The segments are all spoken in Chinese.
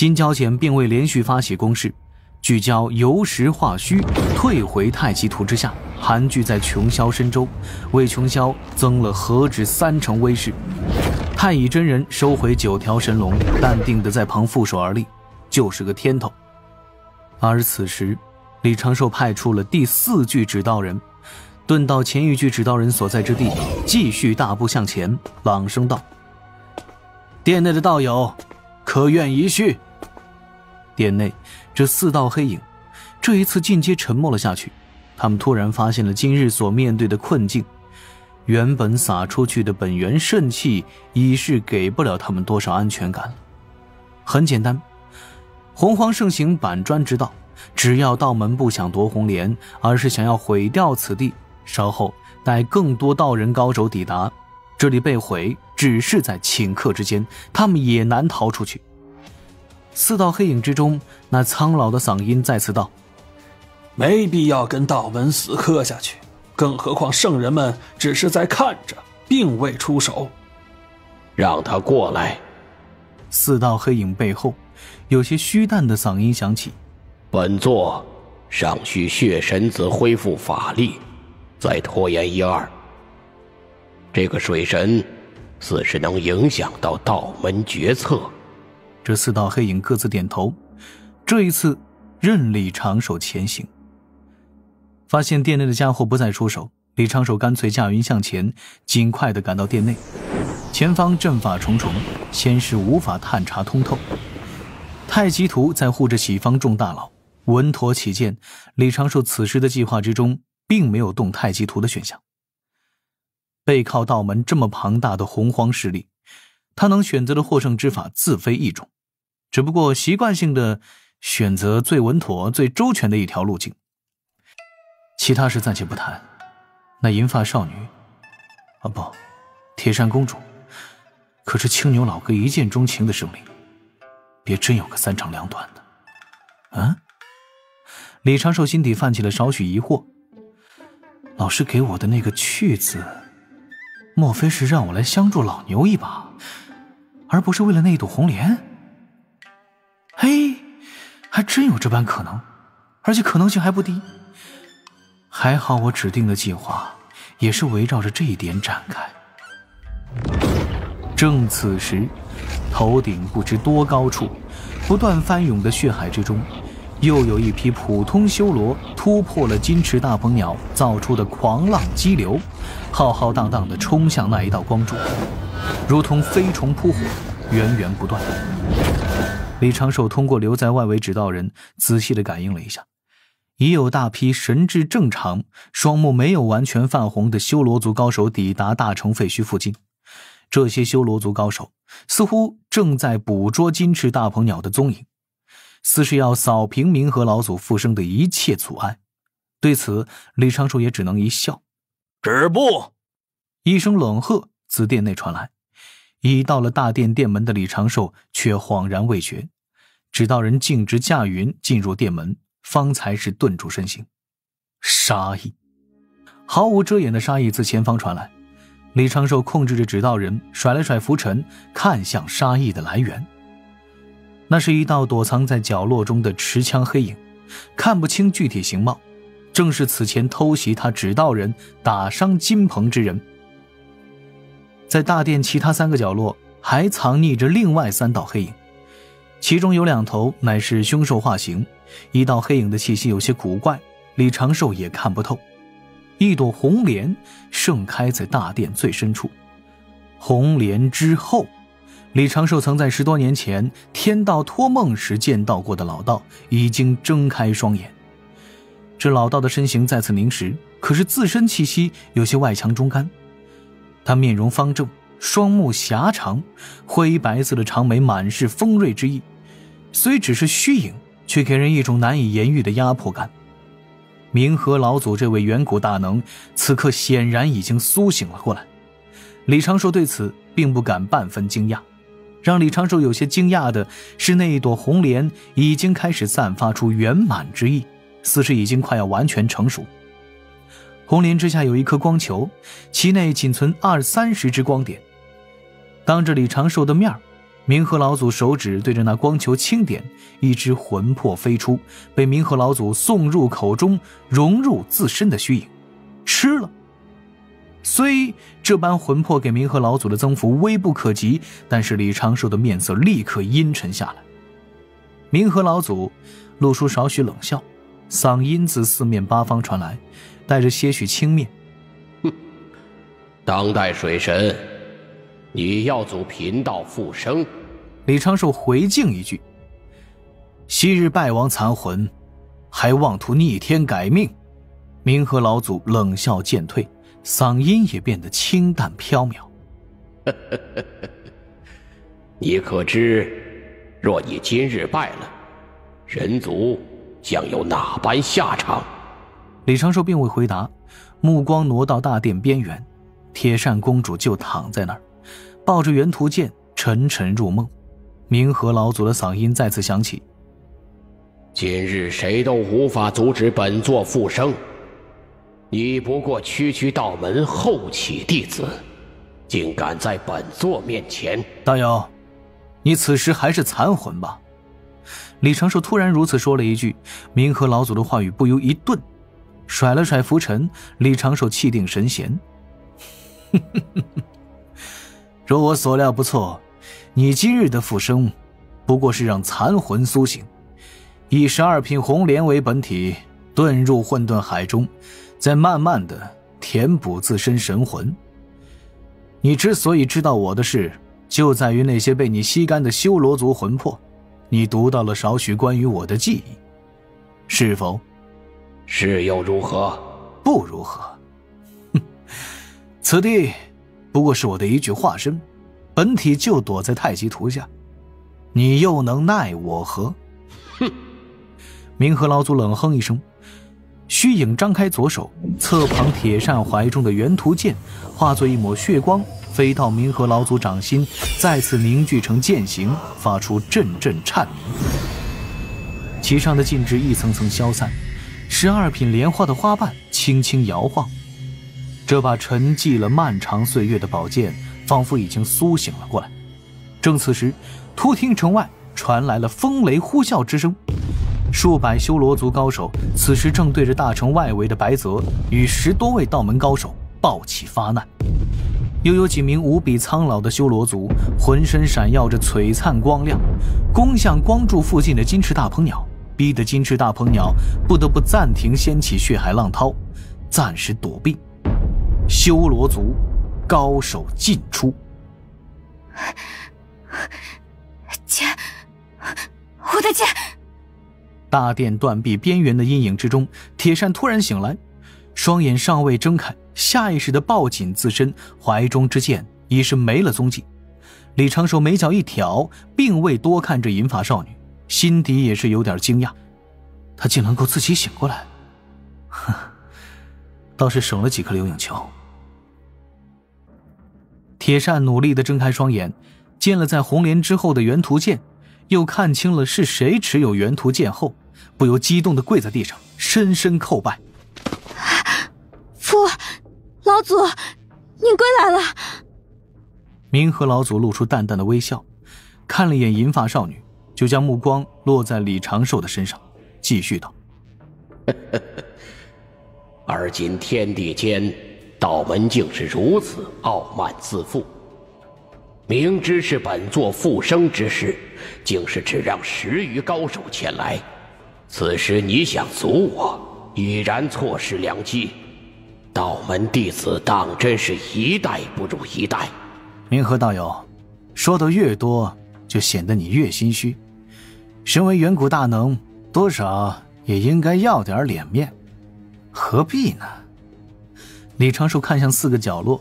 金交简并未连续发起攻势，聚焦由实化虚，退回太极图之下，盘踞在琼霄身周，为琼霄增了何止30%威势。太乙真人收回9条神龙，淡定地在旁负手而立，就是个天头。而此时，李长寿派出了第4具指道人，遁到前一具指道人所在之地，继续大步向前，朗声道：“殿内的道友，可愿一叙？”殿内这4道黑影这一次尽皆沉默了下去，他们突然发现了今日所面对的困境，原本撒出去的本源肾气已是给不了他们多少安全感了。很简单，洪荒盛行板砖之道，只要道门不想夺红莲，而是想要毁掉此地，稍后待更多道人高手抵达，这里被毁只是在顷刻之间，他们也难逃出去。4道黑影之中，那苍老的嗓音再次道：“没必要跟道门死磕下去，更何况圣人们只是在看着，并未出手。”让他过来。4道黑影背后，有些虚淡的嗓音响起：“本座尚需血神子恢复法力，再拖延1、2。这个水神似是能影响到道门决策。”这4道黑影各自点头，这一次任李长寿前行。发现殿内的家伙不再出手，李长寿干脆驾云向前，尽快地赶到殿内。前方阵法重重，先是无法探查通透。太极图在护着己方众大佬，稳妥起见，李长寿此时的计划之中并没有动太极图的选项。背靠道门这么庞大的洪荒势力，他能选择的获胜之法自非一种，只不过习惯性的选择最稳妥最周全的一条路径。其他事暂且不谈，那银发少女不，铁扇公主可是青牛老哥一见钟情的生灵，别真有个3长2短的。李长寿心底泛起了少许疑惑，老师给我的那个去字，莫非是让我来相助老牛一把，而不是为了那一朵红莲？嘿，还真有这般可能，而且可能性还不低。还好我指定的计划也是围绕着这一点展开。正此时，头顶不知多高处，不断翻涌的血海之中，又有一匹普通修罗突破了金翅大鹏鸟造出的狂浪激流，浩浩荡荡地冲向那一道光柱，如同飞虫扑火，源源不断。李长寿通过留在外围指道人仔细地感应了一下，已有大批神智正常、双目没有完全泛红的修罗族高手抵达大城废墟附近。这些修罗族高手似乎正在捕捉金翅大鹏鸟的踪影，似是要扫平冥河老祖复生的一切阻碍。对此，李长寿也只能一笑。止步！一声冷喝自殿内传来，已到了大殿殿门的李长寿却恍然未觉，指道人径直驾云进入殿门，方才是顿住身形。杀意，毫无遮掩的杀意自前方传来。李长寿控制着指道人甩了甩拂尘，看向杀意的来源。那是一道躲藏在角落中的持枪黑影，看不清具体形貌，正是此前偷袭他指道人打伤金鹏之人。在大殿其他3个角落还藏匿着另外3道黑影，其中有2头乃是凶兽化形，一道黑影的气息有些古怪，李长寿也看不透。一朵红莲盛开在大殿最深处，红莲之后，李长寿曾在10多年前天道托梦时见到过的老道已经睁开双眼。这老道的身形再次凝实，可是自身气息有些外强中干。他面容方正，双目狭长，灰白色的长眉满是锋锐之意，虽只是虚影，却给人一种难以言喻的压迫感。冥河老祖这位远古大能此刻显然已经苏醒了过来，李长寿对此并不敢半分惊讶。让李长寿有些惊讶的是，那一朵红莲已经开始散发出圆满之意，似是已经快要完全成熟。红莲之下有一颗光球，其内仅存20-30只光点。当着李长寿的面，冥河老祖手指对着那光球轻点，一只魂魄飞出，被冥河老祖送入口中，融入自身的虚影，吃了。虽这般魂魄给冥河老祖的增幅微不可及，但是李长寿的面色立刻阴沉下来。冥河老祖露出少许冷笑，嗓音自四面八方传来，带着些许轻蔑：当代水神，你要走贫道复生？李长寿回敬一句：昔日败亡残魂，还妄图逆天改命。冥河老祖冷笑渐退，嗓音也变得清淡飘渺。你可知，若你今日败了，人族将有哪般下场？李长寿并未回答，目光挪到大殿边缘，铁扇公主就躺在那儿，抱着圆图剑沉沉入梦。冥河老祖的嗓音再次响起：今日谁都无法阻止本座复生，你不过区区道门后起弟子，竟敢在本座面前……道友，你此时还是残魂吧？李长寿突然如此说了一句，冥河老祖的话语不由一顿，甩了甩拂尘，李长寿气定神闲：若我所料不错，你今日的复生不过是让残魂苏醒，以12品红莲为本体，遁入混沌海中，再慢慢的填补自身神魂。你之所以知道我的事，就在于那些被你吸干的修罗族魂魄，你读到了少许关于我的记忆，是否？是又如何？不如何。此地不过是我的一具化身，本体就躲在太极图下，你又能奈我何？哼！冥河老祖冷哼一声，虚影张开左手，侧旁铁扇怀中的圆图剑化作一抹血光，飞到冥河老祖掌心，再次凝聚成剑形，发出阵阵颤鸣。其上的禁制一层层消散，12品莲花的花瓣轻轻摇晃，这把沉寂了漫长岁月的宝剑仿佛已经苏醒了过来。正此时，突听城外传来了风雷呼啸之声，数百修罗族高手此时正对着大城外围的白泽与10多位道门高手抱起发难。又有几名无比苍老的修罗族浑身闪耀着璀璨光亮，攻向光柱附近的金翅大鹏鸟，逼得金翅大鹏鸟不得不暂停掀起血海浪涛，暂时躲避。修罗族高手尽出。剑，我的剑！大殿断壁边缘的阴影之中，铁扇突然醒来，双眼尚未睁开，下意识地抱紧自身，怀中之剑已是没了踪迹。李长寿眉角一挑，并未多看这银发少女，心底也是有点惊讶，她竟能够自己醒过来，哼，倒是省了几颗流影球。铁扇努力地睁开双眼，见了在红莲之后的圆图剑，又看清了是谁持有圆图剑后，不由激动地跪在地上，深深叩拜。父，老祖，您归来了。冥河老祖露出淡淡的微笑，看了一眼银发少女，就将目光落在李长寿的身上，继续道：而今天地间，道门竟是如此傲慢自负，明知是本座复生之事，竟是只让10余高手前来。此时你想阻我，已然错失良机。道门弟子当真是一代不如一代。冥河道友，说的越多，就显得你越心虚。身为远古大能，多少也应该要点脸面，何必呢？李长寿看向4个角落，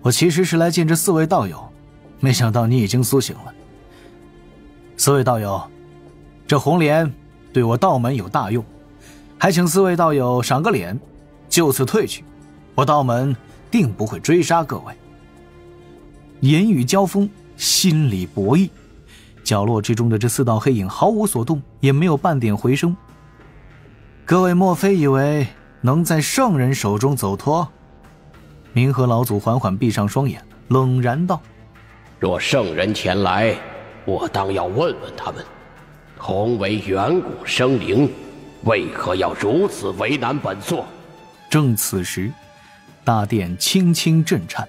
我其实是来见这4位道友，没想到你已经苏醒了。4位道友，这红莲对我道门有大用，还请4位道友赏个脸，就此退去，我道门定不会追杀各位。言语交锋，心理博弈，角落之中的这4道黑影毫无所动，也没有半点回声。各位莫非以为能在圣人手中走脱？冥河老祖缓缓闭上双眼，冷然道：若圣人前来，我当要问问他们，同为远古生灵，为何要如此为难本座？正此时，大殿轻轻震颤，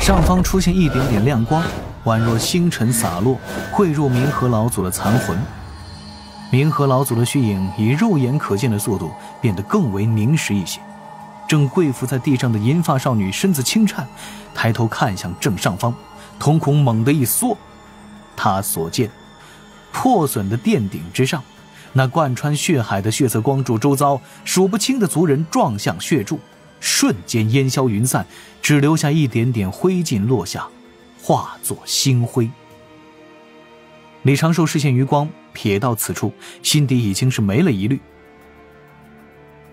上方出现一点点亮光，宛若星辰洒落，汇入冥河老祖的残魂。冥河老祖的虚影以肉眼可见的速度变得更为凝实一些。正跪伏在地上的银发少女身子轻颤，抬头看向正上方，瞳孔猛地一缩。她所见，破损的殿顶之上，那贯穿血海的血色光柱周遭，数不清的族人撞向血柱，瞬间烟消云散，只留下一点点灰烬落下，化作星灰。李长寿视线余光瞥到此处，心底已经是没了疑虑。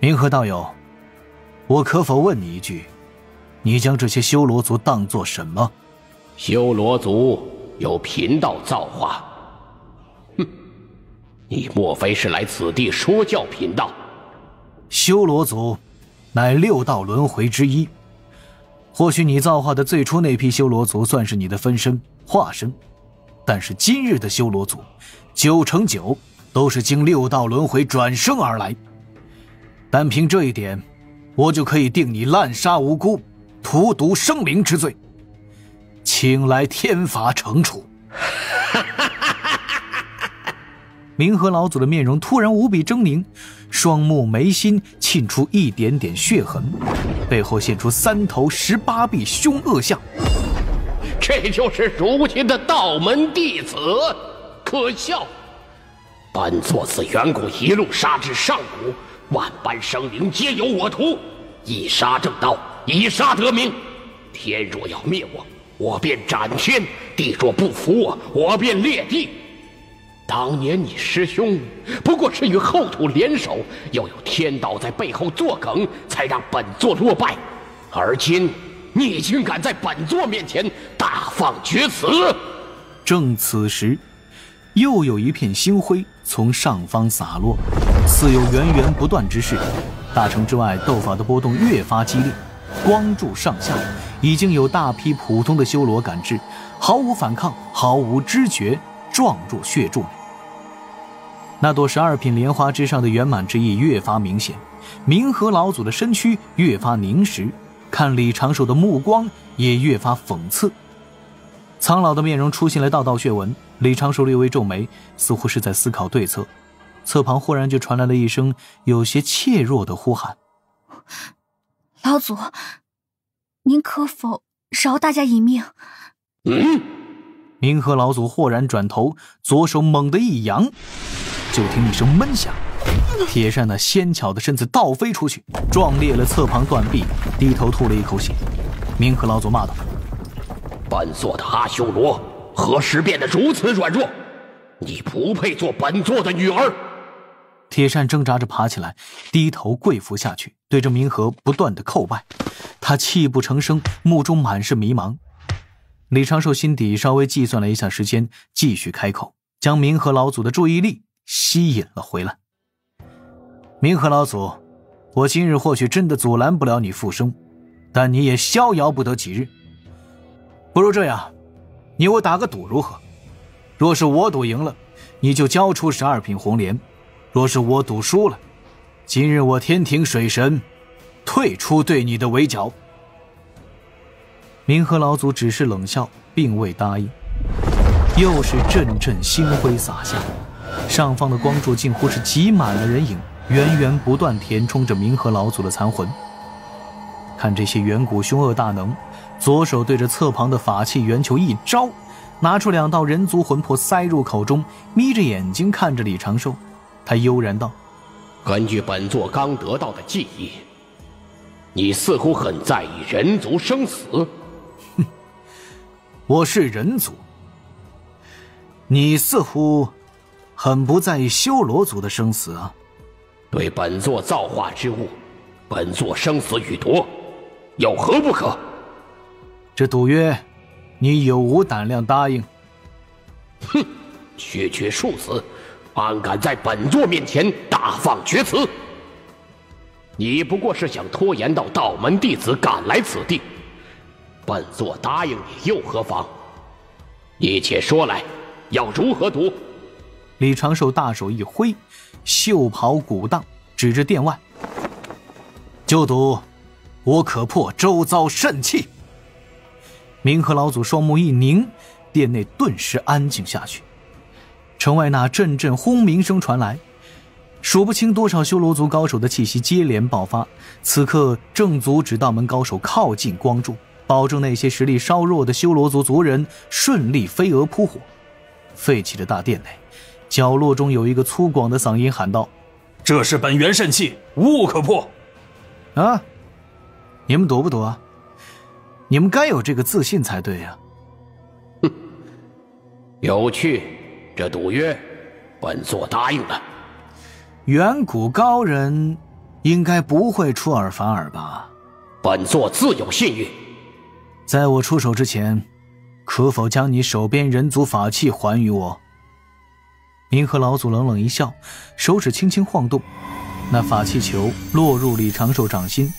冥河道友，我可否问你一句，你将这些修罗族当作什么？修罗族有贫道造化。哼，你莫非是来此地说教贫道？修罗族乃6道轮回之一，或许你造化的最初那批修罗族算是你的分身化身，但是今日的修罗族9成9都是经6道轮回转生而来，单凭这一点，我就可以定你滥杀无辜、荼毒生灵之罪，请来天罚惩处。冥河老祖的面容突然无比狰狞，双目眉心沁出一点点血痕，背后现出3头18臂凶恶相。这就是如今的道门弟子，可笑！本座自远古一路杀至上古，万般生灵皆有我图，一杀正道，一杀得名。天若要灭我，我便斩天；地若不服我，我便裂地。当年你师兄不过是与后土联手，又有天道在背后作梗，才让本座落败。而今你竟敢在本座面前大放厥词！正此时，又有一片星灰从上方洒落，似有源源不断之势。大城之外，斗法的波动越发激烈，光柱上下已经有大批普通的修罗赶至，毫无反抗，毫无知觉，撞入血柱里。那朵12品莲花之上的圆满之意越发明显，冥河老祖的身躯越发凝实，看李长寿的目光也越发讽刺。苍老的面容出现了道道血纹，李长寿略微皱眉，似乎是在思考对策。侧旁忽然就传来了一声有些怯弱的呼喊：老祖，您可否饶大家一命？冥河老祖豁然转头，左手猛地一扬，就听一声闷响，铁扇那纤巧的身子倒飞出去，撞裂了侧旁断壁，低头吐了一口血。冥河老祖骂道：本座的阿修罗何时变得如此软弱？你不配做本座的女儿！铁扇挣扎着爬起来，低头跪伏下去，对着冥河不断的叩拜。他泣不成声，目中满是迷茫。李长寿心底稍微计算了一下时间，继续开口，将冥河老祖的注意力吸引了回来。冥河老祖，我今日或许真的阻拦不了你复生，但你也逍遥不得几日。不如这样，你我打个赌如何？若是我赌赢了，你就交出12品红莲；若是我赌输了，今日我天庭水神退出对你的围剿。冥河老祖只是冷笑，并未答应。又是阵阵星辉洒下，上方的光柱近乎是挤满了人影，源源不断填充着冥河老祖的残魂。看这些远古凶恶大能，左手对着侧旁的法器圆球一招，拿出2道人族魂魄塞入口中，眯着眼睛看着李长寿。他悠然道：根据本座刚得到的记忆，你似乎很在意人族生死。我是人族，你似乎很不在意修罗族的生死啊。对本座造化之物，本座生死与夺，有何不可？这赌约，你有无胆量答应？哼，区区数字，安敢在本座面前大放厥词？你不过是想拖延到道门弟子赶来此地，本座答应你又何妨？你且说来，要如何毒？李长寿大手一挥，袖袍鼓荡，指着殿外：“就赌我可破周遭肾气。”明和老祖双目一凝，殿内顿时安静下去。城外那阵阵轰鸣声传来，数不清多少修罗族高手的气息接连爆发，此刻正阻止道门高手靠近光柱，保证那些实力稍弱的修罗族族人顺利飞蛾扑火。废弃的大殿内，角落中有一个粗犷的嗓音喊道：“这是本源肾气，无物可破。”啊，你们赌不赌啊？你们该有这个自信才对呀。哼，有趣，这赌约本座答应了。远古高人应该不会出尔反尔吧？本座自有信誉。在我出手之前，可否将你手边人族法器还于我？明和老祖冷冷一笑，手指轻轻晃动，那法器球落入李长寿掌心，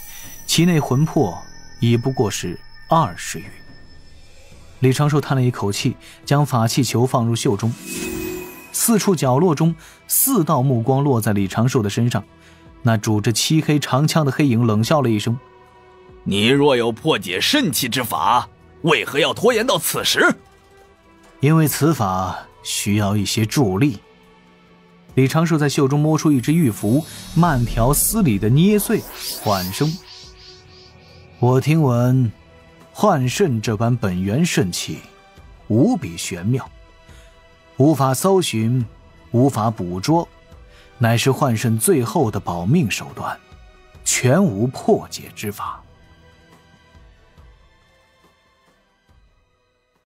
其内魂魄已不过是20余。李长寿叹了一口气，将法器球放入袖中。四处角落中，4道目光落在李长寿的身上。那拄着漆黑长枪的黑影冷笑了一声：“你若有破解肾气之法，为何要拖延到此时？”“因为此法需要一些助力。”李长寿在袖中摸出一只玉符，慢条斯理地捏碎，缓声：“我听闻幻肾这般本源肾气无比玄妙，无法搜寻，无法捕捉，乃是幻肾最后的保命手段，全无破解之法。